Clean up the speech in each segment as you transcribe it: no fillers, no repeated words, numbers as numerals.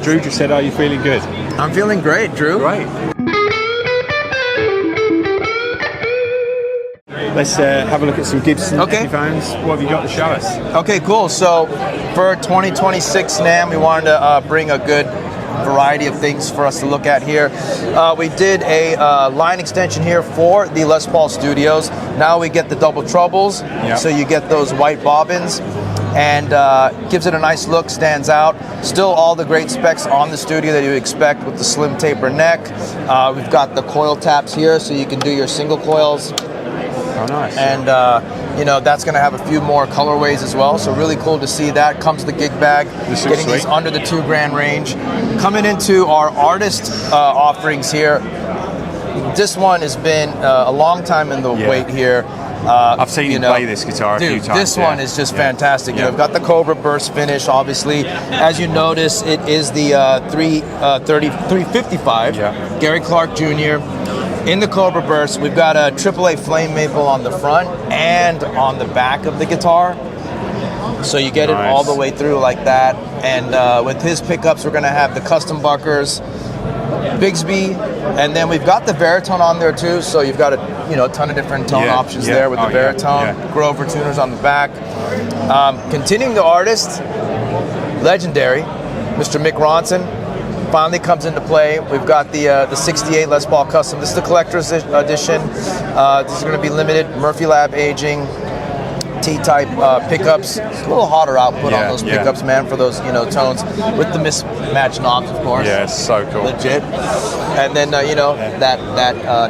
Drew just said, are you feeling good? I'm feeling great, Drew. Great. Let's have a look at some Gibson Epiphones. What have you got to show us? Okay, cool. So for 2026 NAMM, we wanted to bring a good variety of things for us to look at here. We did a line extension here for the Les Paul Studios. Now we get the double trebles, so you get those white bobbins, and gives it a nice look, stands out. Still all the great specs on the Studio that you would expect with the slim taper neck. We've got the coil taps here, so you can do your single coils. Oh, nice. And you know, that's going to have a few more colorways as well, so really cool to see that. Comes with the gig bag, getting these under the $2,000 range. Coming into our artist offerings here, this one has been a long time in the wait here. I've seen you play this guitar a few times. This one is just fantastic. You know, I've got the Cobra burst finish, obviously. As you notice, it is the 355 Gary Clark Jr. In the Cobra burst. We've got a AAA flame maple on the front and on the back of the guitar. So you get it all the way through like that. And with his pickups, we're going to have the custom buckers, Bigsby, and then we've got the Veritone on there too. So you've got a ton of different tone options there with the Veritone. Grover tuners on the back. Continuing the artist, legendary, Mr. Mick Ronson finally comes into play. We've got the 68 Les Paul Custom. This is the collector's edition. This is going to be limited Murphy Lab aging, T-type pickups. It's a little hotter output on those pickups, man, for those tones with the mismatched knobs, of course. Yeah, it's so cool. Legit. And then that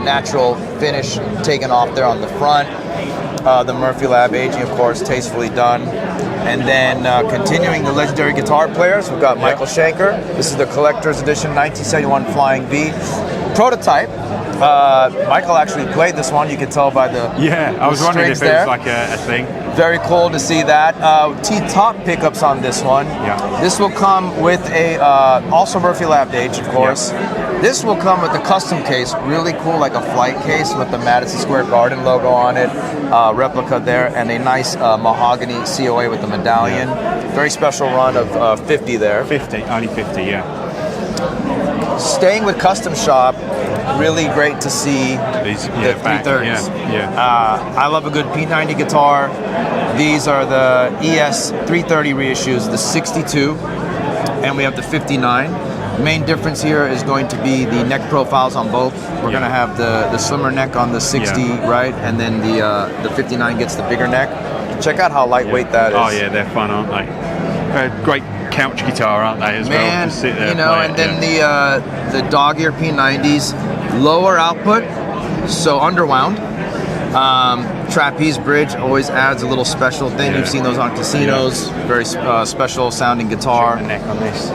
natural finish taken off there on the front. The Murphy Lab aging, of course, tastefully done. And then continuing the legendary guitar players, we've got Michael Schenker. This is the collector's edition 1971 Flying V prototype. Michael actually played this one. You could tell by the I was wondering if it was like a thing. Very cool to see that. T-top pickups on this one. This will come with a also Murphy Lab H, of course. This will come with a custom case, really cool, like a flight case with the Madison Square Garden logo on it, replica there, and a nice mahogany COA with the medallion. Very special run of 50 there. 50, only 50, Staying with Custom Shop, really great to see these the 330s. I love a good P90 guitar. These are the ES 330 reissues, the 62, and we have the 59. The main difference here is going to be the neck profiles on both. We're going to have the slimmer neck on the 60, right? And then the 59 gets the bigger neck. Check out how lightweight that is. Oh yeah, they're fun, aren't they? Great couch guitar, aren't they, as well? To sit there and then the dog ear P90s, lower output, so underwound. Trapeze bridge always adds a little special thing. You've seen those on casinos. Very special sounding guitar. The neck on this.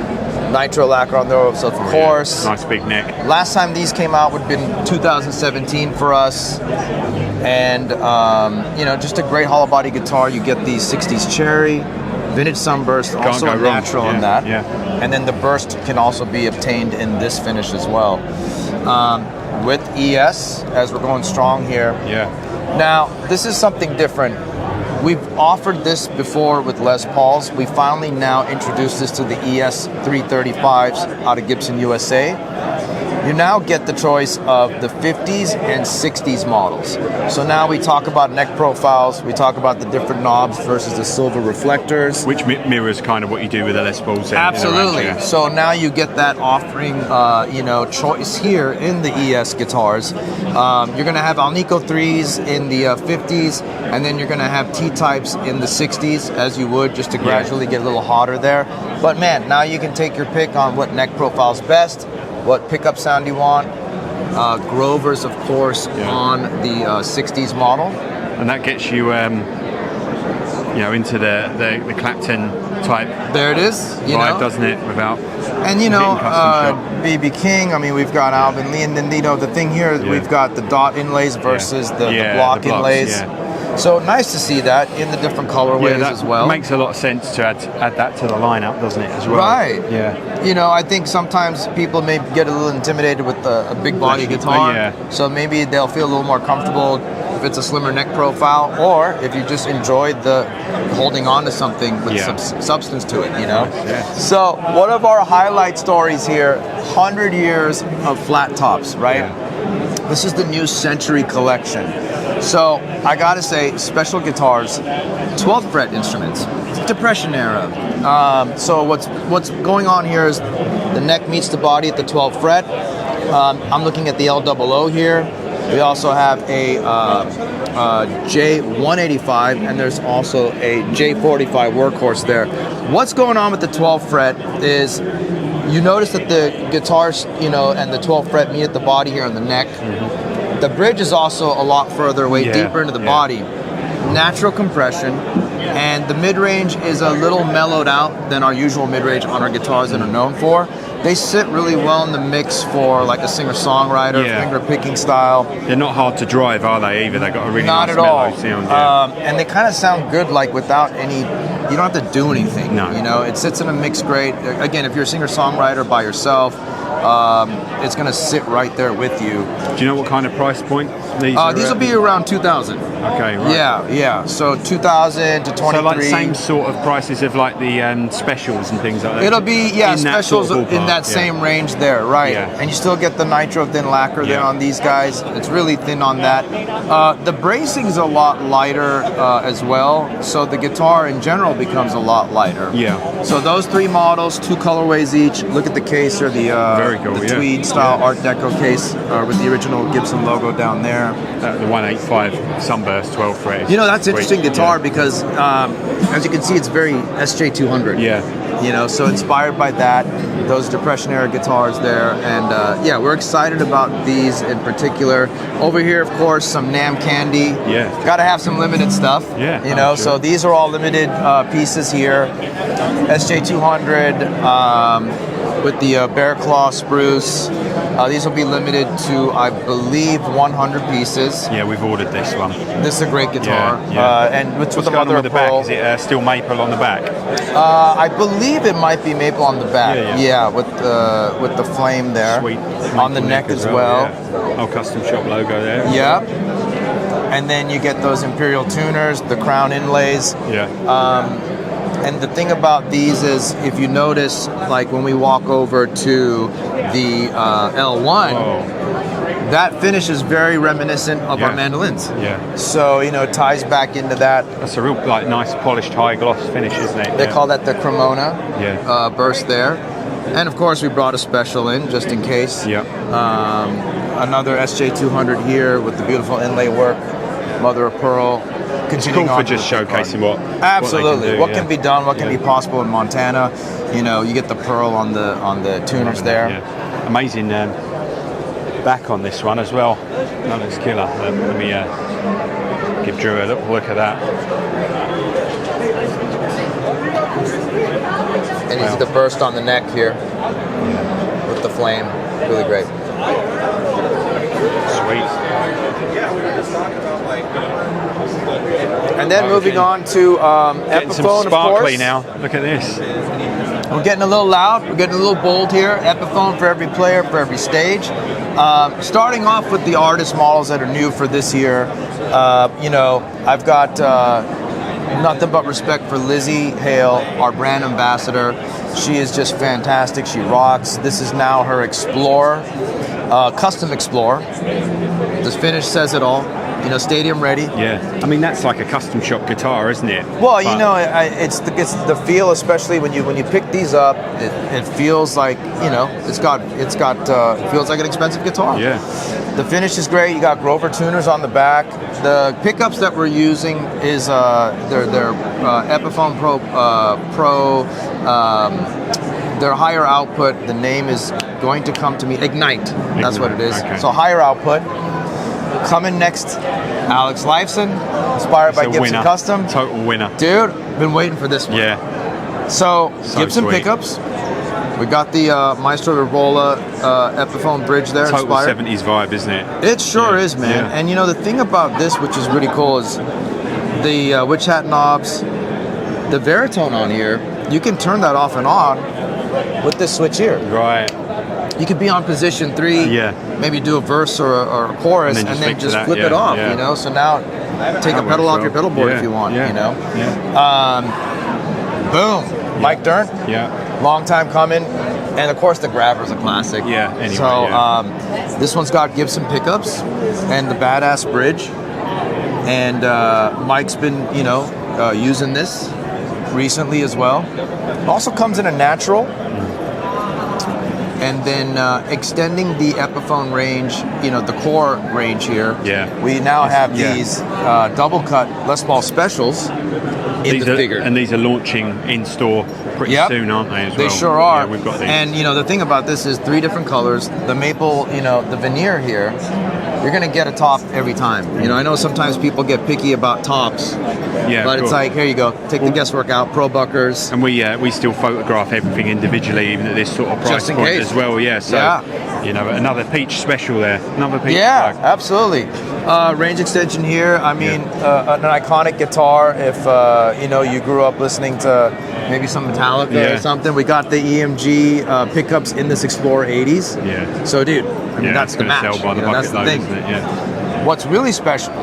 Nitro lacquer on those, of course. Nice big neck. Last time these came out would have been 2017 for us. And, just a great hollow body guitar. You get the 60s cherry, vintage sunburst, also a natural in that. And then the burst can also be obtained in this finish as well. With ES, as we're going strong here. Now, this is something different. We've offered this before with Les Pauls. We finally now introduced this to the ES 335s out of Gibson USA. You now get the choice of the 50s and 60s models. So now we talk about neck profiles, we talk about the different knobs versus the silver reflectors. Which mirrors kind of what you do with the Les Pauls. Absolutely. So now you get that offering, choice here in the ES guitars. You're going to have Alnico 3s in the 50s, and then you're going to have T-types in the 60s, as you would, just to gradually get a little hotter there. But man, now you can take your pick on what neck profile's best, what pickup sound you want. Grovers, of course, on the 60s model. And that gets you, into the Clapton type. There it is. Vibe, doesn't it? Without. And BB King. I mean, we've got Alvin Lee, and then the thing here is we've got the dot inlays versus the block inlays. So nice to see that in the different colorways as well. Makes a lot of sense to add that to the lineup, doesn't it, as well? Right. Yeah. I think sometimes people may get a little intimidated with a big body guitar. So maybe they'll feel a little more comfortable if it's a slimmer neck profile, or if you just enjoyed the holding on to something with some substance to it, you know? So one of our highlight stories here, 100 years of flat tops, right? This is the new Century collection. So I gotta say, special guitars, 12th fret instruments, Depression era. So what's going on here is the neck meets the body at the 12th fret. I'm looking at the L00 here. We also have a J185, and there's also a J45 workhorse there. What's going on with the 12th fret is you notice that the guitars, you know, and the 12th fret meet at the body here on the neck. The bridge is also a lot further away, deeper into the body. Natural compression, and the mid-range is a little mellowed out than our usual mid-range on our guitars that are known for. They sit really well in the mix for like a singer-songwriter, finger-picking style. They're not hard to drive, are they, either? They've got a really not nice at all. sound. And they kind of sound good, like without any, you don't have to do anything. No. You know, it sits in a mix great. Again, if you're a singer-songwriter by yourself, it's going to sit right there with you. Do you know what kind of price point these will be around 2,000. Okay, right. Yeah. So 2,000 to 23. So like same sort of prices of like the specials and things like that. It'll be specials sort of in that same range there, right? Yeah. And you still get the nitro thin lacquer there on these guys. It's really thin on that. The bracing's a lot lighter as well, so the guitar in general becomes a lot lighter. Yeah. So those three models, 2 colorways each. Look at the case here, the very cool, the tweed style Art Deco case with the original Gibson logo down there. The 185 Sunburst 12 fret. You know, that's interesting guitar because as you can see, it's very SJ200. Yeah. You know, so inspired by that, those Depression era guitars there, and we're excited about these in particular. Over here, of course, some NAMM candy. Yeah. Got to have some limited stuff. Yeah. You know, so these are all limited pieces here. SJ200 with the Bear Claw spruce. These will be limited to, I believe, 100 pieces. Yeah, we've ordered this one. This is a great guitar. And with what's the going mother on with of the back? pearl. Is it still maple on the back? I believe it might be maple on the back. Yeah. With the flame there. Sweet. On the neck as well. Yeah. Oh, Custom Shop logo there. Yep. And then you get those Imperial tuners, the crown inlays. Yeah. And the thing about these is, if you notice, like when we walk over to the L1, that finish is very reminiscent of our mandolins. Yeah. So, you know, it ties back into that. That's a real like nice polished high gloss finish, isn't it? They call that the Cremona burst there. And of course, we brought a special in just in case. Yeah. Another SJ200 here with the beautiful inlay work, mother of pearl. It's cool for just showcasing what absolutely what can be done, what can be possible in Montana. You know, you get the pearl on the tuners there. Yeah. Amazing back on this one as well. That looks killer. Let me give Drew a look at that. And you see the burst on the neck here with the flame. Really great. Sweet. And then moving on to Getting some Epiphone, sparkly of course. now. Look at this. We're getting a little loud. We're getting a little bold here. Epiphone for every player, for every stage. Starting off with the artist models that are new for this year. You know, I've got nothing but respect for Lizzie Hale, our brand ambassador. She is just fantastic. She rocks. This is now her Explorer, custom Explorer. This finish says it all. You know, stadium ready. Yeah, I mean that's like a custom shop guitar, isn't it? Well, you know, it's the feel, especially when you pick these up. It feels like, you know, it feels like an expensive guitar. Yeah. The finish is great. You got Grover tuners on the back. The pickups that we're using is they're Epiphone Pro. Their higher output. The name is going to come to me. Ignite. That's what it is. Okay. So higher output. Coming next, Alex Lifeson, inspired by Gibson winner. Custom. Total winner. Dude, been waiting for this one. Yeah. So Gibson sweet. pickups. We got the Maestro Rivola Epiphone bridge there. Total inspired. 70s vibe, isn't it? It sure is, man. Yeah. And you know, the thing about this, which is really cool, is the witch hat knobs, the Veritone on here, you can turn that off and on with this switch here. Right. you could be on position 3, maybe do a verse or a chorus, and then just flip it off, you know. So now take a pedal off your pedal board if you want, you know. Boom, Mike Dern. Long time coming. And of course the grabber's a classic. Anyway, so this one's got Gibson pickups and the badass bridge. And Mike's been, you know, using this recently as well. It also comes in a natural. And then extending the Epiphone range, you know, the core range here. We now have these double cut Les Paul specials in the figure. And these are launching in store pretty soon, aren't they, as well? They sure are. We've got these. And, you know, the thing about this is 3 different colors. The maple, you know, the veneer here, you're going to get a top every time. You know, I know sometimes people get picky about tops, but it's like, here you go, take the guesswork out, Pro Buckers. And we still photograph everything individually, even at this sort of price point as well. So, you know, another peach special there. Another peach plug. Absolutely. Range extension here. I mean, an iconic guitar. If you know, you grew up listening to maybe some Metallica or something. We got the EMG pickups in this Explorer 80s. So, dude, I mean, that's the match. Sell by the bucket load, isn't it? What's really special,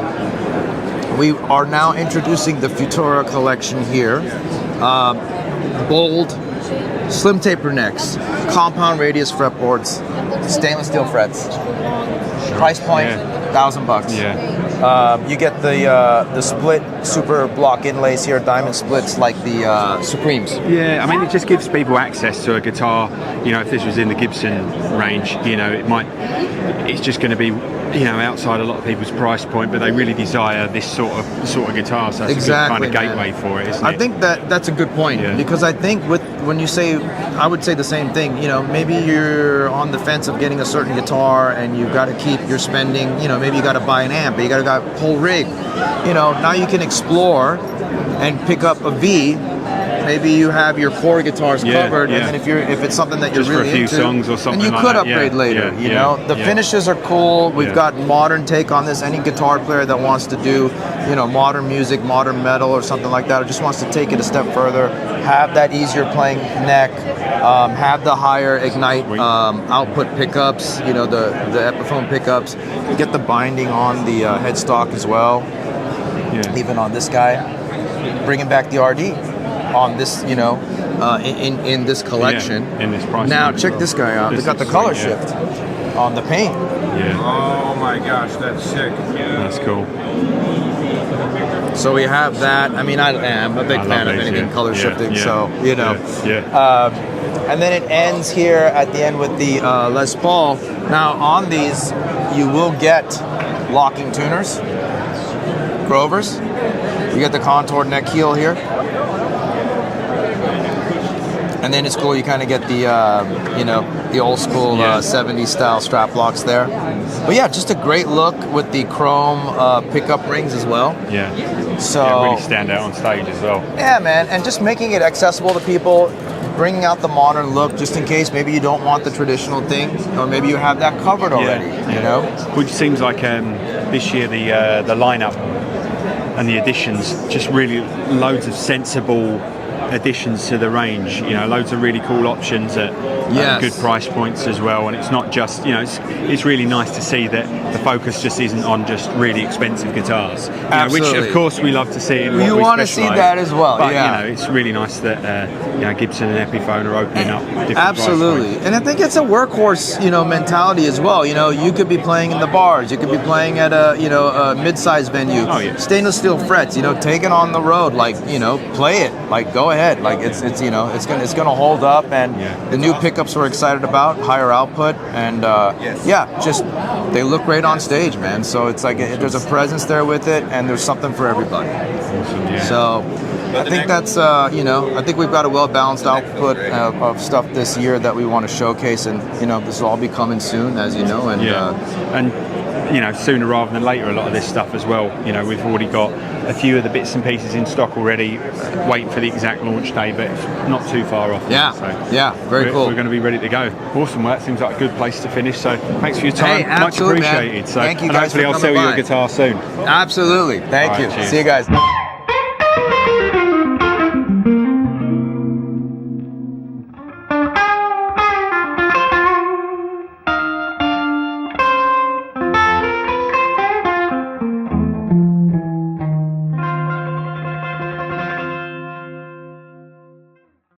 we are now introducing the Futura collection here. Bold, slim taper necks, compound radius fretboards, stainless steel frets. Price point, $1,000. You get the split super block inlays here, diamond splits like the Supremes. I mean, it just gives people access to a guitar. You know, if this was in the Gibson range, you know, it's just going to be, you know, outside a lot of people's price point, but they really desire this sort of guitar. So it's a good kind of gateway for it, isn't it? I think that's a good point, because I think when you say, I would say the same thing. You know, maybe you're on the fence of getting a certain guitar, and you've got to keep your spending. You know, maybe you got to buy an amp, but you got to pull rig. You know, now you can explore and pick up a V. Maybe you have your core guitars covered, and then if it's something that you're just really for a few into, songs or something, and you like could that. upgrade later. You know, the finishes are cool. We've got modern take on this. Any guitar player that wants to do, you know, modern music, modern metal, or something like that, or just wants to take it a step further, have that easier playing neck, have the higher ignite output pickups. You know, the Epiphone pickups. You get the binding on the headstock as well. Even on this guy, bringing back the RD. On this, you know, in this collection. In this price. Now check this guy out. They got the color shift on the paint. Oh my gosh, that's sick. That's cool. So we have that. I mean, I am a big fan of anything color shifting. So you know. And then it ends here at the end with the Les Paul. Now on these, you will get locking tuners, Grovers. You get the contoured neck heel here. And then it's cool, you kind of get the, you know, the old school 70s style strap locks there. But yeah, just a great look with the chrome pickup rings as well. So really stand out on stage as well. Yeah, man, and just making it accessible to people, bringing out the modern look, just in case maybe you don't want the traditional thing, or maybe you have that covered already, you know? Which seems like this year the lineup and the additions, just really loads of sensible additions to the range, you know, loads of really cool options at good price points as well. And it's not just, you know, it's really nice to see that the focus just isn't on just really expensive guitars, which of course we love to see. You want to see that as well, but you know, it's really nice that you know, Gibson and Epiphone are opening up different price points. And I think it's a workhorse, you know, mentality as well. You know, you could be playing in the bars, you could be playing at a, you know, a mid-sized venue, stainless steel frets, you know, take it on the road, like, you know, play it, like, go ahead. Like it's you know, it's gonna hold up, and the new pickups we're excited about, higher output, and just they look great on stage, man. So it's like there's a presence there with it, and there's something for everybody. So I think that's you know, I think we've got a well-balanced output of stuff this year that we want to showcase, and you know, this will all be coming soon, as you know, and you know, sooner rather than later, a lot of this stuff as well. You know, we've already got a few of the bits and pieces in stock already, waiting for the exact launch day, but it's not too far off. Very cool. We're going to be ready to go. Awesome. Well, that seems like a good place to finish. So thanks for your time. Hey, much appreciated. Man. So, thank you and guys hopefully for I'll sell coming you by. a guitar soon. Absolutely. Thank you. Cheers. See you guys.